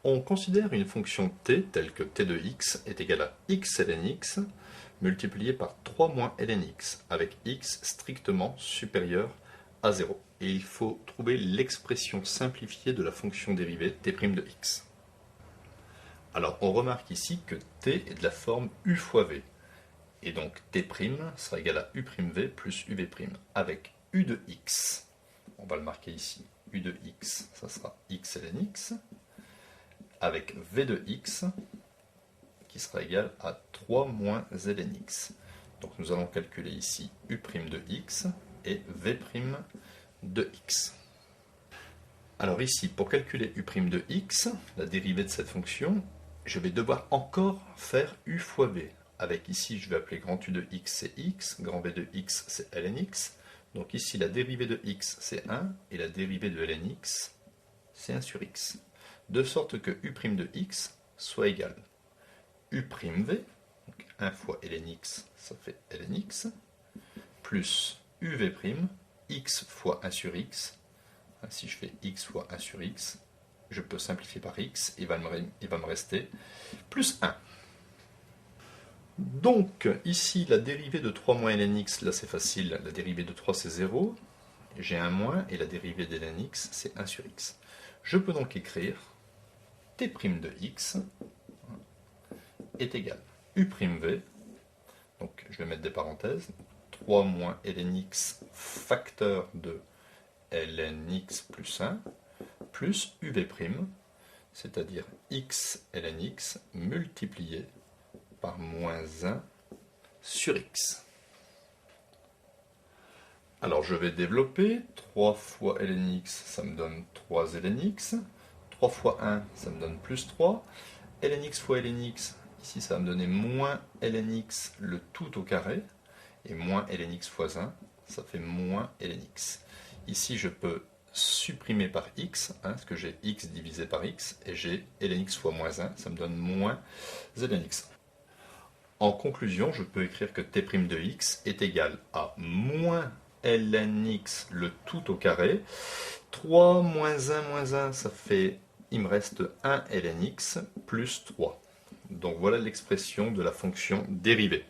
On considère une fonction t telle que t de x est égale à x ln x multiplié par 3 moins ln x, avec x strictement supérieur à 0. Et il faut trouver l'expression simplifiée de la fonction dérivée t' de x. Alors on remarque ici que t est de la forme u fois v. Et donc t' sera égal à u'v plus uv', avec u de x. On va le marquer ici. U de x, ça sera x ln x, avec v de x, qui sera égal à 3 moins ln x. Donc nous allons calculer ici u' de x et v' de x. Alors ici, pour calculer u' de x, la dérivée de cette fonction, je vais devoir encore faire u fois v. Avec ici, je vais appeler grand U de x, c'est x, grand V de x, c'est ln x. Donc ici, la dérivée de x, c'est 1, et la dérivée de ln x, c'est 1 sur x. De sorte que u' de x soit égal u'v, donc 1 fois ln x, ça fait ln x, plus uv', x fois 1 sur x. Si je fais x fois 1 sur x, je peux simplifier par x, il va me rester plus 1. Donc, ici, la dérivée de 3 moins ln x, là c'est facile, la dérivée de 3 c'est 0, j'ai un moins, et la dérivée de ln x c'est 1 sur x. Je peux donc écrire t' de x est égal u'v, donc je vais mettre des parenthèses, 3 moins ln x facteur de ln x plus 1, plus uv', c'est-à-dire x ln x multiplié par moins 1 sur x. Alors je vais développer, 3 fois ln x, ça me donne 3 ln x, 3 fois 1, ça me donne plus 3, ln x fois ln x, ici ça va me donner moins ln x le tout au carré, et moins ln x fois 1, ça fait moins ln x. Ici je peux supprimer par x, parce que j'ai x divisé par x, et j'ai ln x fois moins 1, ça me donne moins ln x. En conclusion, je peux écrire que t' de x est égal à moins ln x le tout au carré. 3 moins 1, ça fait, il me reste 1 ln x plus 3. Donc voilà l'expression de la fonction dérivée.